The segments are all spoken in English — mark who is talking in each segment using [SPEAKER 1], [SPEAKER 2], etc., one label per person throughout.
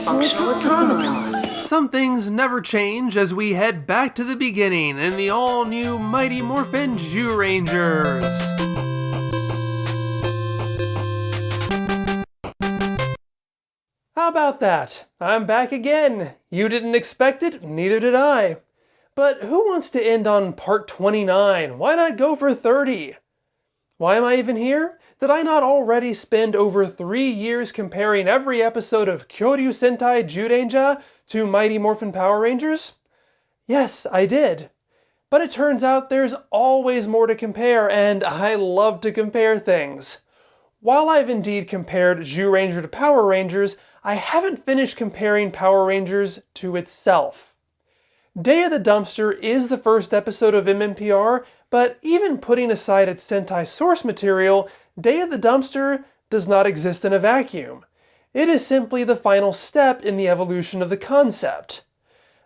[SPEAKER 1] functional automaton.
[SPEAKER 2] Some things never change as we head back to the beginning in the all-new Mighty Morphin Zyurangers. How about that? I'm back again. You didn't expect it, neither did I. But who wants to end on part 29? Why not go for 30? Why am I even here? Did I not already spend over 3 years comparing every episode of Kyoryu Sentai Zyuranger to Mighty Morphin Power Rangers? Yes, I did. But it turns out there's always more to compare, and I love to compare things. While I've indeed compared Zyuranger to Power Rangers, I haven't finished comparing Power Rangers to itself. Day of the Dumpster is the first episode of MMPR, but even putting aside its Sentai source material, Day of the Dumpster does not exist in a vacuum. It is simply the final step in the evolution of the concept.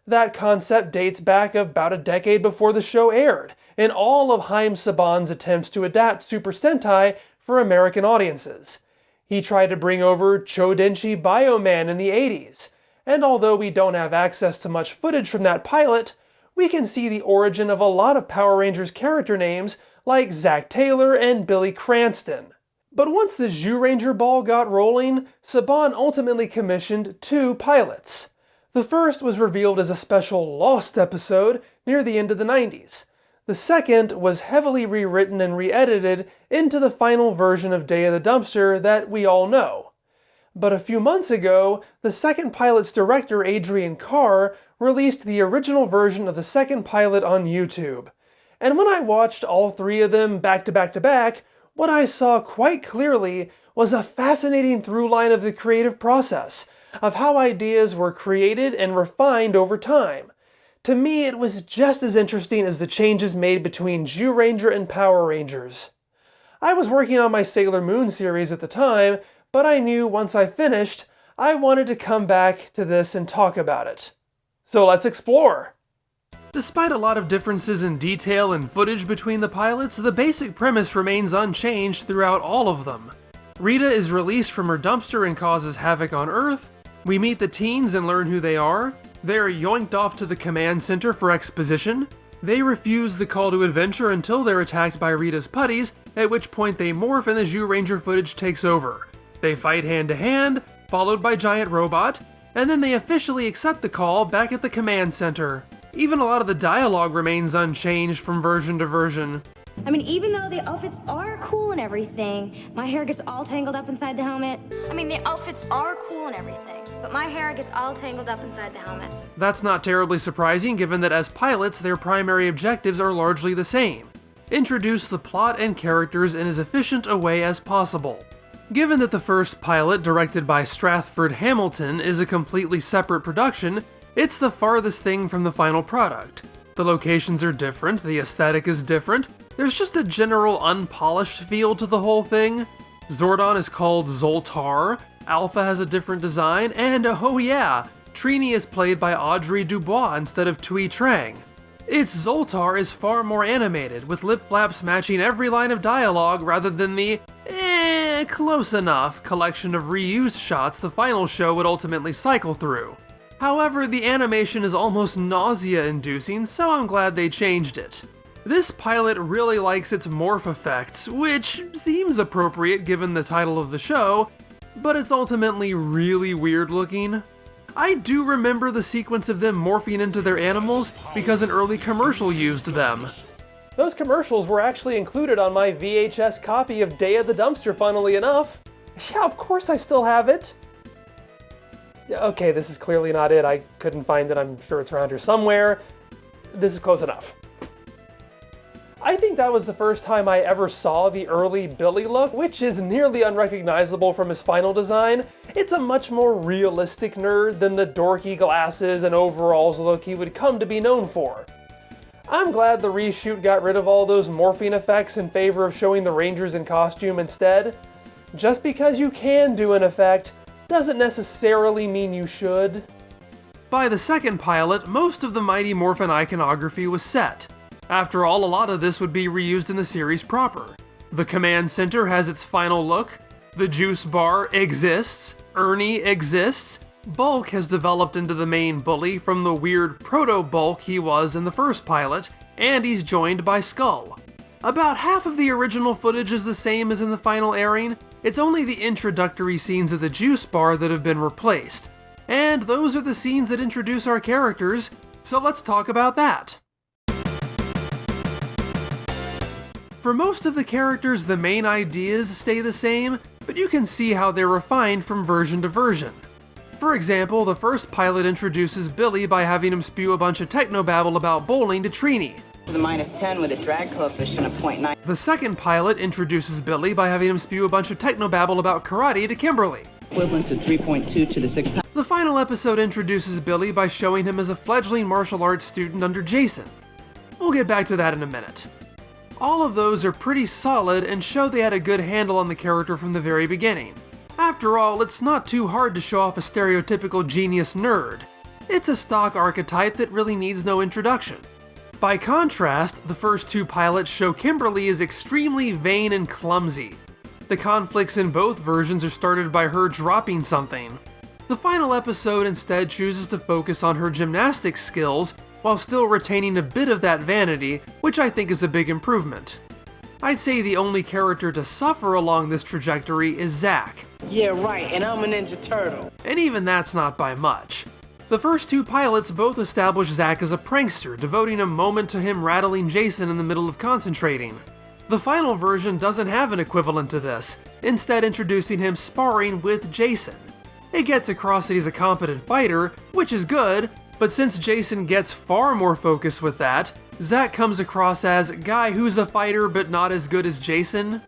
[SPEAKER 2] That concept dates back about a decade before the show aired, in all of Haim Saban's attempts to adapt Super Sentai for American audiences. He tried to bring over Chodenshi Bioman in the 80s, and although we don't have access to much footage from that pilot, we can see the origin of a lot of Power Rangers character names like Zack Taylor and Billy Cranston. But once the Zyuranger ball got rolling, Saban ultimately commissioned 2 pilots. The first was revealed as a special Lost episode near the end of the 90s. The second was heavily rewritten and re-edited into the final version of Day of the Dumpster that we all know. But a few months ago, the second pilot's director, Adrian Carr, released the original version of the second pilot on YouTube. And when I watched all 3 of them back to back to back, what I saw quite clearly was a fascinating through line of the creative process, of how ideas were created and refined over time. To me, it was just as interesting as the changes made between Zyuranger and Power Rangers. I was working on my Sailor Moon series at the time, but I knew once I finished, I wanted to come back to this and talk about it. So let's explore! Despite a lot of differences in detail and footage between the pilots, the basic premise remains unchanged throughout all of them. Rita is released from her dumpster and causes havoc on Earth. We meet the teens and learn who they are. They are yoinked off to the command center for exposition. They refuse the call to adventure until they're attacked by Rita's putties, at which point they morph and the Zyuranger footage takes over. They fight hand to hand, followed by Giant Robot, and then they officially accept the call back at the command center. Even a lot of the dialogue remains unchanged from version to version.
[SPEAKER 3] I mean, even though the outfits are cool and everything, my hair gets all tangled up inside the helmet. I mean, the outfits are cool and everything, but my hair gets all tangled up inside the helmets.
[SPEAKER 2] That's not terribly surprising given that as pilots, their primary objectives are largely the same. Introduce the plot and characters in as efficient a way as possible. Given that the first pilot, directed by Strathford Hamilton, is a completely separate production, it's the farthest thing from the final product. The locations are different, the aesthetic is different, there's just a general unpolished feel to the whole thing. Zordon is called Zoltar, Alpha has a different design, and oh yeah, Trini is played by Audrey Dubois instead of Tui Trang. Its Zoltar is far more animated, with lip flaps matching every line of dialogue rather than the close enough collection of reused shots the final show would ultimately cycle through. However, the animation is almost nausea-inducing, so I'm glad they changed it. This pilot really likes its morph effects, which seems appropriate given the title of the show, but it's ultimately really weird looking. I do remember the sequence of them morphing into their animals because an early commercial used them. Those commercials were actually included on my VHS copy of Day of the Dumpster, funnily enough. Yeah, of course I still have it. Okay, this is clearly not it. I couldn't find it. I'm sure it's around here somewhere. This is close enough. I think that was the first time I ever saw the early Billy look, which is nearly unrecognizable from his final design. It's a much more realistic nerd than the dorky glasses and overalls look he would come to be known for. I'm glad the reshoot got rid of all those morphing effects in favor of showing the Rangers in costume instead. Just because you can do an effect doesn't necessarily mean you should. By the second pilot, most of the Mighty Morphin iconography was set. After all, a lot of this would be reused in the series proper. The command center has its final look, the juice bar exists, Ernie exists, Bulk has developed into the main bully from the weird proto-Bulk he was in the first pilot, and he's joined by Skull. About half of the original footage is the same as in the final airing. It's only the introductory scenes of the juice bar that have been replaced. And those are the scenes that introduce our characters, so let's talk about that. For most of the characters, the main ideas stay the same, but you can see how they're refined from version to version. For example, the first pilot introduces Billy by having him spew a bunch of technobabble about bowling to Trini.
[SPEAKER 1] To the -10 with a drag coefficient of 0.9.
[SPEAKER 2] The second pilot introduces Billy by having him spew a bunch of technobabble about karate to Kimberly.
[SPEAKER 1] Equivalent to 3.2 to the 6th power.
[SPEAKER 2] The final episode introduces Billy by showing him as a fledgling martial arts student under Jason. We'll get back to that in a minute. All of those are pretty solid and show they had a good handle on the character from the very beginning. After all, it's not too hard to show off a stereotypical genius nerd. It's a stock archetype that really needs no introduction. By contrast, the first two pilots show Kimberly as extremely vain and clumsy. The conflicts in both versions are started by her dropping something. The final episode instead chooses to focus on her gymnastics skills while still retaining a bit of that vanity, which I think is a big improvement. I'd say the only character to suffer along this trajectory is Zack.
[SPEAKER 1] Yeah, right, and I'm a Ninja Turtle.
[SPEAKER 2] And even that's not by much. The first two pilots both establish Zack as a prankster, devoting a moment to him rattling Jason in the middle of concentrating. The final version doesn't have an equivalent to this, instead introducing him sparring with Jason. It gets across that he's a competent fighter, which is good, but since Jason gets far more focus with that, Zack comes across as a guy who's a fighter but not as good as Jason.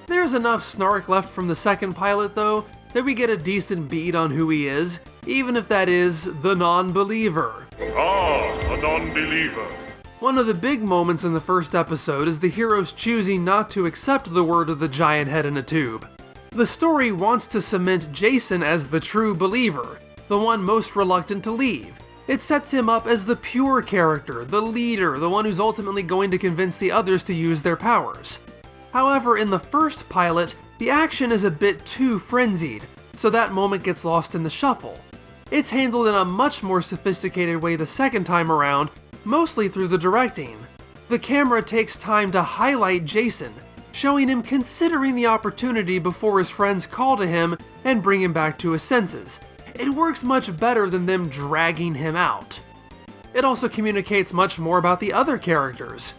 [SPEAKER 2] There's enough snark left from the second pilot though, that we get a decent beat on who he is, even if that is the non-believer.
[SPEAKER 4] Ah, a non-believer.
[SPEAKER 2] One of the big moments in the first episode is the heroes choosing not to accept the word of the giant head in a tube. The story wants to cement Jason as the true believer, the one most reluctant to leave. It sets him up as the pure character, the leader, the one who's ultimately going to convince the others to use their powers. However, in the first pilot, the action is a bit too frenzied, so that moment gets lost in the shuffle. It's handled in a much more sophisticated way the second time around, mostly through the directing. The camera takes time to highlight Jason, showing him considering the opportunity before his friends call to him and bring him back to his senses. It works much better than them dragging him out. It also communicates much more about the other characters.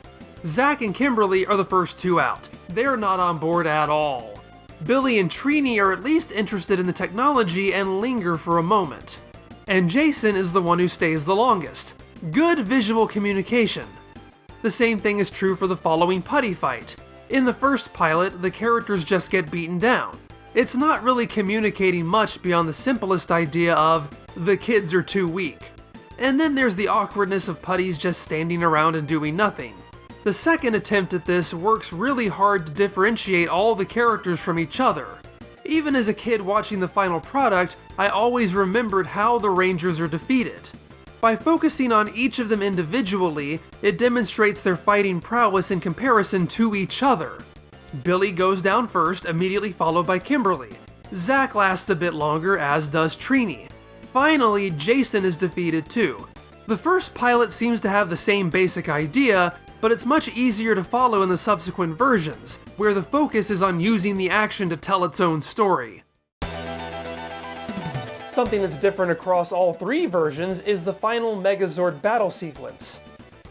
[SPEAKER 2] Zack and Kimberly are the first two out. They're not on board at all. Billy and Trini are at least interested in the technology and linger for a moment. And Jason is the one who stays the longest. Good visual communication. The same thing is true for the following putty fight. In the first pilot, the characters just get beaten down. It's not really communicating much beyond the simplest idea of, the kids are too weak. And then there's the awkwardness of putties just standing around and doing nothing. The second attempt at this works really hard to differentiate all the characters from each other. Even as a kid watching the final product, I always remembered how the Rangers are defeated. By focusing on each of them individually, it demonstrates their fighting prowess in comparison to each other. Billy goes down first, immediately followed by Kimberly. Zack lasts a bit longer, as does Trini. Finally, Jason is defeated too. The first pilot seems to have the same basic idea, but it's much easier to follow in the subsequent versions, where the focus is on using the action to tell its own story. Something that's different across all three versions is the final Megazord battle sequence.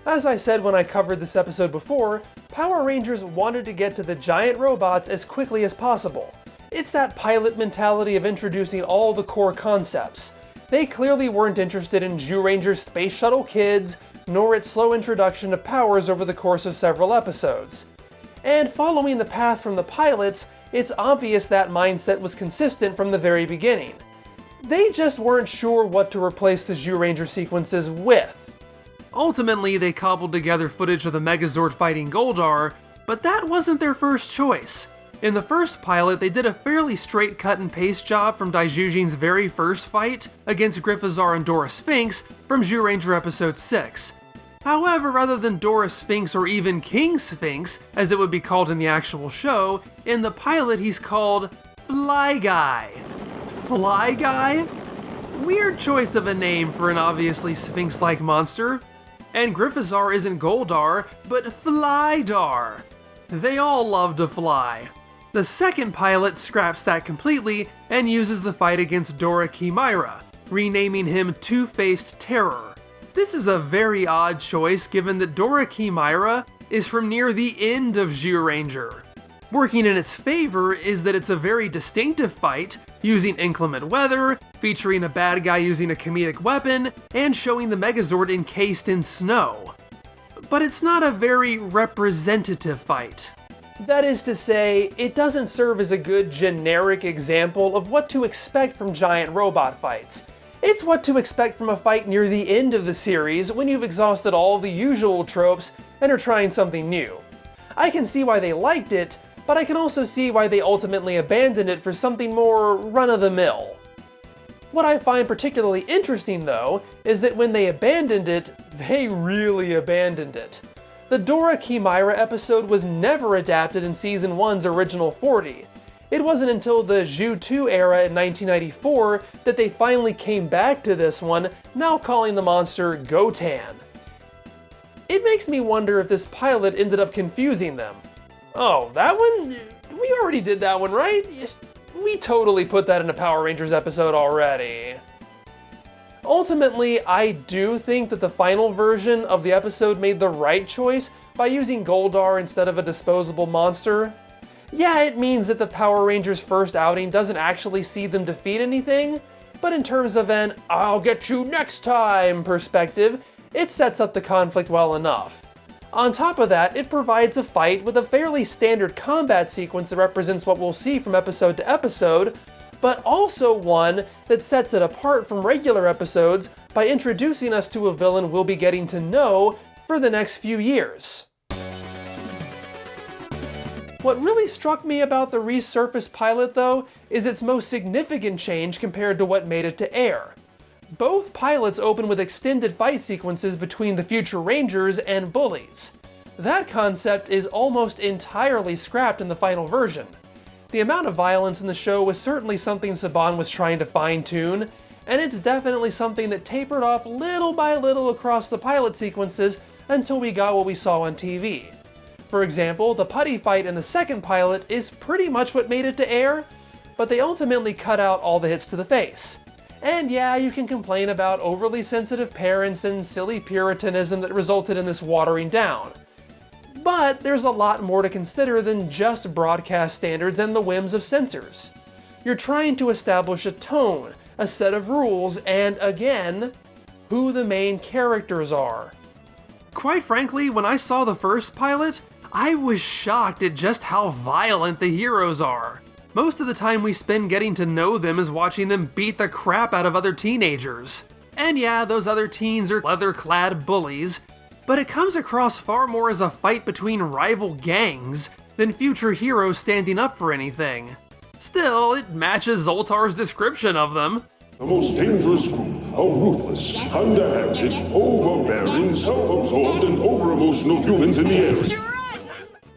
[SPEAKER 2] As I said when I covered this episode before, Power Rangers wanted to get to the giant robots as quickly as possible. It's that pilot mentality of introducing all the core concepts. They clearly weren't interested in Zyurangers' space shuttle kids, nor its slow introduction of powers over the course of several episodes. And following the path from the pilots, it's obvious that mindset was consistent from the very beginning. They just weren't sure what to replace the Zyuranger sequences with. Ultimately, they cobbled together footage of the Megazord fighting Goldar, but that wasn't their first choice. In the first pilot, they did a fairly straight cut and paste job from Daijujin's very first fight against Grifazar and Dora Sphinx from Zyuranger episode 6. However, rather than Dora Sphinx or even King Sphinx, as it would be called in the actual show, in the pilot he's called Fly Guy. Fly Guy? Weird choice of a name for an obviously Sphinx-like monster. And Gryffazar isn't Goldar, but Flydar. They all love to fly. The second pilot scraps that completely and uses the fight against Dora Chimera, renaming him Two-Faced Terror. This is a very odd choice given that Dora Chimera is from near the end of Zyuranger. Working in its favor is that it's a very distinctive fight, using inclement weather, featuring a bad guy using a comedic weapon, and showing the Megazord encased in snow. But it's not a very representative fight. That is to say, it doesn't serve as a good generic example of what to expect from giant robot fights. It's what to expect from a fight near the end of the series when you've exhausted all the usual tropes and are trying something new. I can see why they liked it, but I can also see why they ultimately abandoned it for something more run-of-the-mill. What I find particularly interesting, though, is that when they abandoned it, they really abandoned it. The Dora Chimera episode was never adapted in Season 1's original 40. It wasn't until the Zhu 2 era in 1994 that they finally came back to this one, now calling the monster Gotan. It makes me wonder if this pilot ended up confusing them. Oh, that one? We already did that one, right? We totally put that in a Power Rangers episode already. Ultimately, I do think that the final version of the episode made the right choice by using Goldar instead of a disposable monster. Yeah, it means that the Power Rangers' first outing doesn't actually see them defeat anything, but in terms of an "I'll get you next time" perspective, it sets up the conflict well enough. On top of that, it provides a fight with a fairly standard combat sequence that represents what we'll see from episode to episode, but also one that sets it apart from regular episodes by introducing us to a villain we'll be getting to know for the next few years. What really struck me about the resurfaced pilot, though, is its most significant change compared to what made it to air. Both pilots open with extended fight sequences between the future Rangers and bullies. That concept is almost entirely scrapped in the final version. The amount of violence in the show was certainly something Saban was trying to fine-tune, and it's definitely something that tapered off little by little across the pilot sequences until we got what we saw on TV. For example, the putty fight in the second pilot is pretty much what made it to air, but they ultimately cut out all the hits to the face. And yeah, you can complain about overly sensitive parents and silly puritanism that resulted in this watering down. But there's a lot more to consider than just broadcast standards and the whims of censors. You're trying to establish a tone, a set of rules, and again, who the main characters are. Quite frankly, when I saw the first pilot, I was shocked at just how violent the heroes are. Most of the time we spend getting to know them is watching them beat the crap out of other teenagers. And yeah, those other teens are leather-clad bullies, but it comes across far more as a fight between rival gangs than future heroes standing up for anything. Still, it matches Zoltar's description of them.
[SPEAKER 4] The most dangerous group of ruthless, underhanded, overbearing, self-absorbed, and over-emotional humans in the air.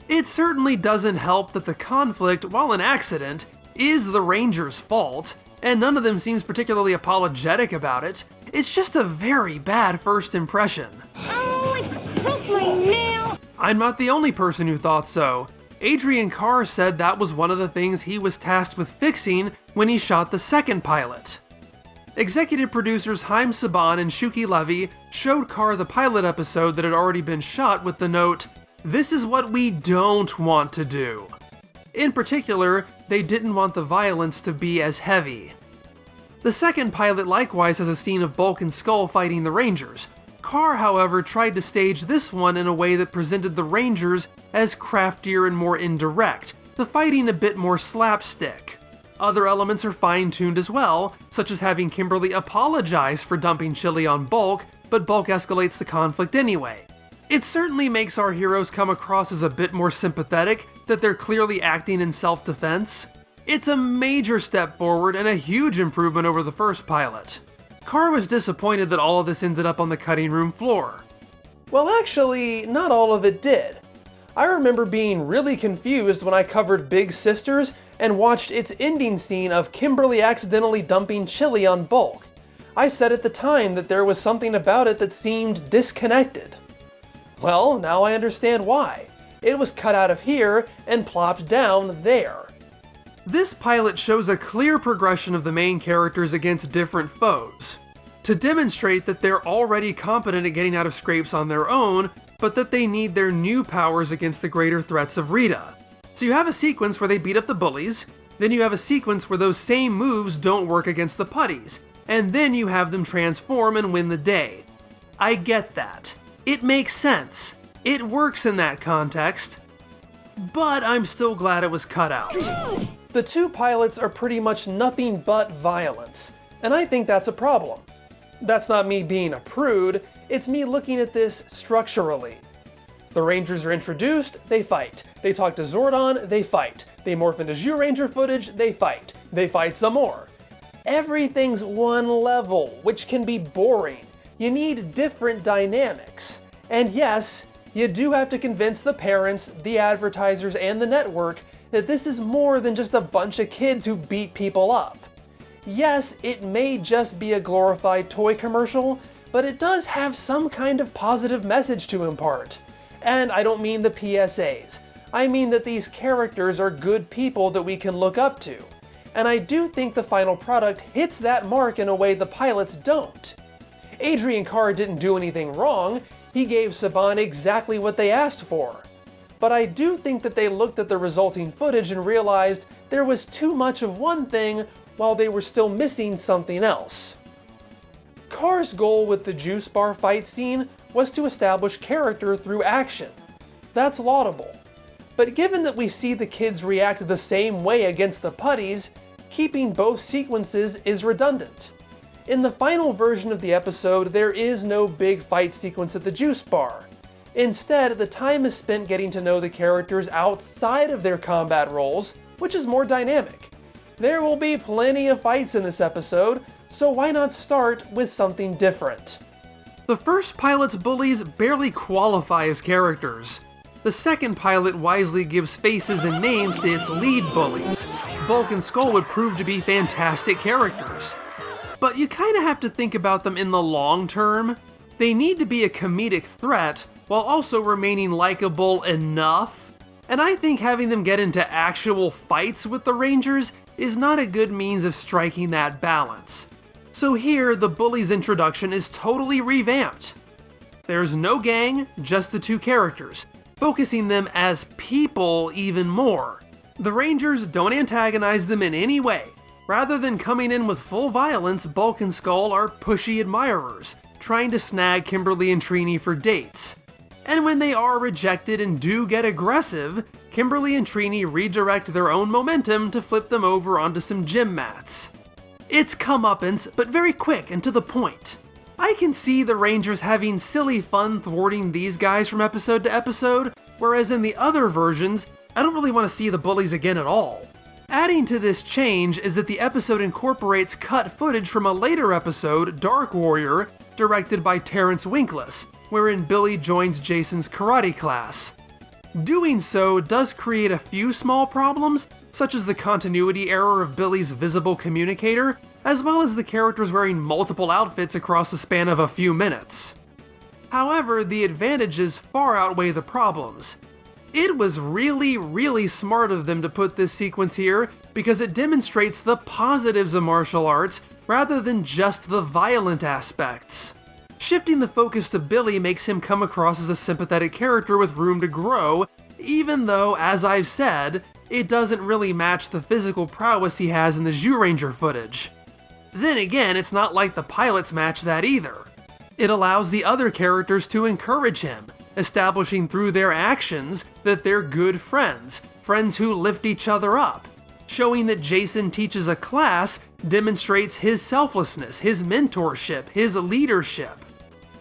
[SPEAKER 2] It certainly doesn't help that the conflict, while an accident, is the Rangers' fault, and none of them seems particularly apologetic about it. It's just a very bad first impression.
[SPEAKER 3] Oh, I broke my nail!
[SPEAKER 2] I'm not the only person who thought so. Adrian Carr said that was one of the things he was tasked with fixing when he shot the second pilot. Executive producers Haim Saban and Shuki Levy showed Carr the pilot episode that had already been shot with the note, "This is what we don't want to do." In particular, they didn't want the violence to be as heavy. The second pilot likewise has a scene of Bulk and Skull fighting the Rangers. Carr, however, tried to stage this one in a way that presented the Rangers as craftier and more indirect, the fighting a bit more slapstick. Other elements are fine-tuned as well, such as having Kimberly apologize for dumping chili on Bulk, but Bulk escalates the conflict anyway. It certainly makes our heroes come across as a bit more sympathetic, that they're clearly acting in self-defense. It's a major step forward and a huge improvement over the first pilot. Carr was disappointed that all of this ended up on the cutting room floor. Well, actually, not all of it did. I remember being really confused when I covered Big Sisters and watched its ending scene of Kimberly accidentally dumping chili on Bulk. I said at the time that there was something about it that seemed disconnected. Well, now I understand why. It was cut out of here and plopped down there. This pilot shows a clear progression of the main characters against different foes, to demonstrate that they're already competent at getting out of scrapes on their own, but that they need their new powers against the greater threats of Rita. So you have a sequence where they beat up the bullies, then you have a sequence where those same moves don't work against the putties, and then you have them transform and win the day. I get that. It makes sense. It works in that context. But I'm still glad it was cut out. The two pilots are pretty much nothing but violence, and I think that's a problem. That's not me being a prude, it's me looking at this structurally. The Rangers are introduced, they fight. They talk to Zordon, they fight. They morph into Zyuranger footage, they fight. They fight some more. Everything's one level, which can be boring. You need different dynamics. And yes, you do have to convince the parents, the advertisers, and the network that this is more than just a bunch of kids who beat people up. Yes, it may just be a glorified toy commercial, but it does have some kind of positive message to impart. And I don't mean the PSAs. I mean that these characters are good people that we can look up to. And I do think the final product hits that mark in a way the pilots don't. Adrian Carr didn't do anything wrong, he gave Saban exactly what they asked for. But I do think that they looked at the resulting footage and realized there was too much of one thing while they were still missing something else. Carr's goal with the juice bar fight scene was to establish character through action. That's laudable. But given that we see the kids react the same way against the putties, keeping both sequences is redundant. In the final version of the episode, there is no big fight sequence at the juice bar. Instead, the time is spent getting to know the characters outside of their combat roles, which is more dynamic. There will be plenty of fights in this episode, so why not start with something different? The first pilot's bullies barely qualify as characters. The second pilot wisely gives faces and names to its lead bullies. Bulk and Skull would prove to be fantastic characters. But you kinda have to think about them in the long term. They need to be a comedic threat, while also remaining likable enough. And I think having them get into actual fights with the Rangers is not a good means of striking that balance. So here, the bully's introduction is totally revamped. There's no gang, just the two characters, focusing them as people even more. The Rangers don't antagonize them in any way. Rather than coming in with full violence, Bulk and Skull are pushy admirers, trying to snag Kimberly and Trini for dates. And when they are rejected and do get aggressive, Kimberly and Trini redirect their own momentum to flip them over onto some gym mats. It's comeuppance, but very quick and to the point. I can see the Rangers having silly fun thwarting these guys from episode to episode, whereas in the other versions, I don't really want to see the bullies again at all. Adding to this change is that the episode incorporates cut footage from a later episode, Dark Warrior, directed by Terrence Winkless, wherein Billy joins Jason's karate class. Doing so does create a few small problems, such as the continuity error of Billy's visible communicator, as well as the characters wearing multiple outfits across the span of a few minutes. However, the advantages far outweigh the problems. It was really smart of them to put this sequence here because it demonstrates the positives of martial arts rather than just the violent aspects. Shifting the focus to Billy makes him come across as a sympathetic character with room to grow, even though, as I've said, it doesn't really match the physical prowess he has in the Zyuranger footage. Then again, it's not like the pilots match that either. It allows the other characters to encourage him, establishing through their actions that they're good friends, friends who lift each other up. Showing that Jason teaches a class demonstrates his selflessness, his mentorship, his leadership.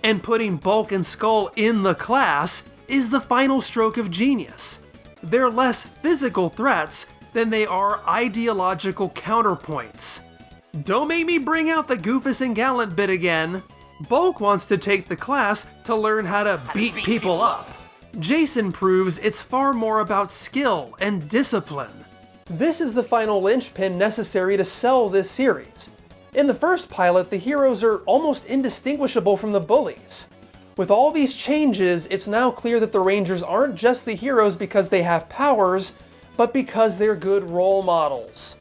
[SPEAKER 2] And putting Bulk and Skull in the class is the final stroke of genius. They're less physical threats than they are ideological counterpoints. Don't make me bring out the Goofus and Gallant bit again. Bulk wants to take the class to learn how to beat people up. Jason proves it's far more about skill and discipline. This is the final linchpin necessary to sell this series. In the first pilot, the heroes are almost indistinguishable from the bullies. With all these changes, it's now clear that the Rangers aren't just the heroes because they have powers, but because they're good role models.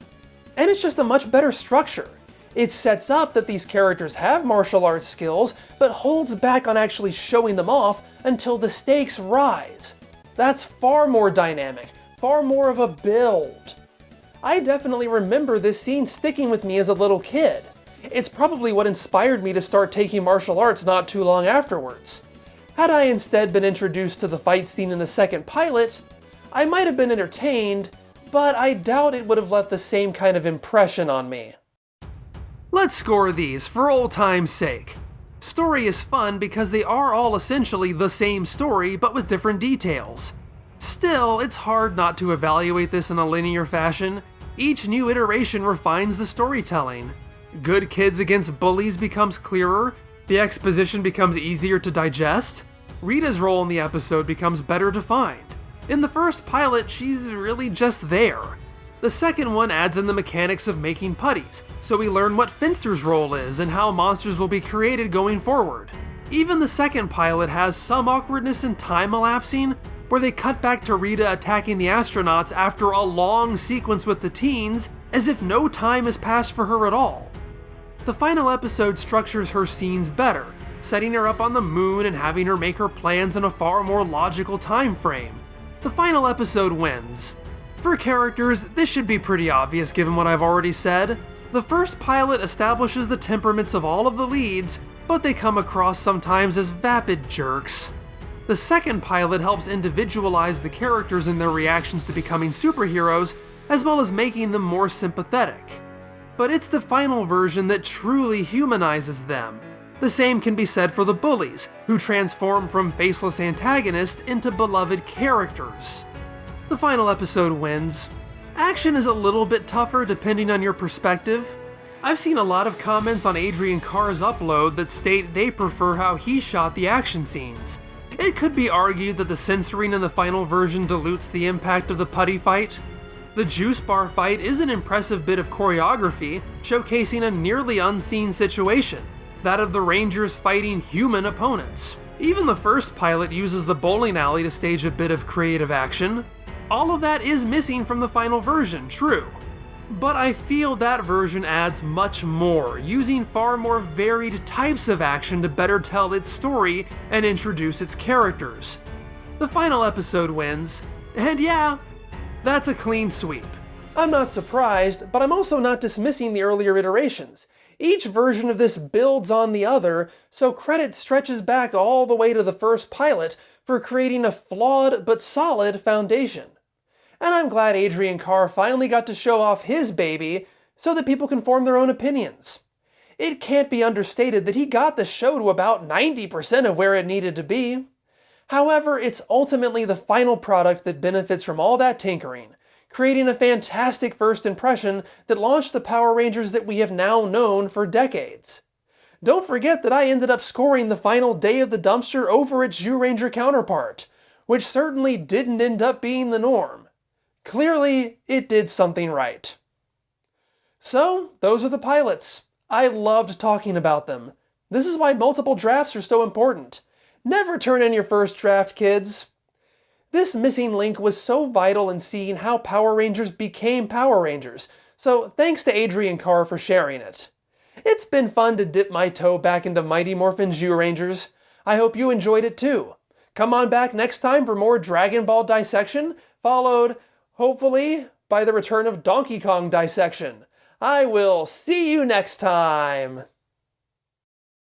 [SPEAKER 2] And it's just a much better structure. It sets up that these characters have martial arts skills, but holds back on actually showing them off until the stakes rise. That's far more dynamic, far more of a build. I definitely remember this scene sticking with me as a little kid. It's probably what inspired me to start taking martial arts not too long afterwards. Had I instead been introduced to the fight scene in the second pilot, I might have been entertained, but I doubt it would have left the same kind of impression on me. Let's score these for old time's sake. Story is fun because they are all essentially the same story but with different details. Still, it's hard not to evaluate this in a linear fashion. Each new iteration refines the storytelling. Good kids against bullies becomes clearer, the exposition becomes easier to digest, Rita's role in the episode becomes better defined. In the first pilot, she's really just there. The second one adds in the mechanics of making putties, so we learn what Finster's role is and how monsters will be created going forward. Even the second pilot has some awkwardness and time elapsing, where they cut back to Rita attacking the astronauts after a long sequence with the teens, as if no time has passed for her at all. The final episode structures her scenes better, setting her up on the moon and having her make her plans in a far more logical time frame. The final episode wins. For characters, this should be pretty obvious given what I've already said. The first pilot establishes the temperaments of all of the leads, but they come across sometimes as vapid jerks. The second pilot helps individualize the characters and their reactions to becoming superheroes, as well as making them more sympathetic. But it's the final version that truly humanizes them. The same can be said for the bullies, who transform from faceless antagonists into beloved characters. The final episode wins. Action is a little bit tougher depending on your perspective. I've seen a lot of comments on Adrian Carr's upload that state they prefer how he shot the action scenes. It could be argued that the censoring in the final version dilutes the impact of the putty fight. The juice bar fight is an impressive bit of choreography, showcasing a nearly unseen situation, that of the Rangers fighting human opponents. Even the first pilot uses the bowling alley to stage a bit of creative action. All of that is missing from the final version, true. But I feel that version adds much more, using far more varied types of action to better tell its story and introduce its characters. The final episode wins, and yeah, that's a clean sweep. I'm not surprised, but I'm also not dismissing the earlier iterations. Each version of this builds on the other, so credit stretches back all the way to the first pilot for creating a flawed but solid foundation. And I'm glad Adrian Carr finally got to show off his baby so that people can form their own opinions. It can't be understated that he got the show to about 90% of where it needed to be. However, it's ultimately the final product that benefits from all that tinkering, creating a fantastic first impression that launched the Power Rangers that we have now known for decades. Don't forget that I ended up scoring the final Day of the Dumpster over its Zyuranger counterpart, which certainly didn't end up being the norm. Clearly, it did something right. So, those are the pilots. I loved talking about them. This is why multiple drafts are so important. Never turn in your first draft, kids. This missing link was so vital in seeing how Power Rangers became Power Rangers, so thanks to Adrian Carr for sharing it. It's been fun to dip my toe back into Mighty Morphin Zyurangers. I hope you enjoyed it too. Come on back next time for more Dragon Ball dissection, followed, hopefully, by the return of Donkey Kong dissection. I will see you next time!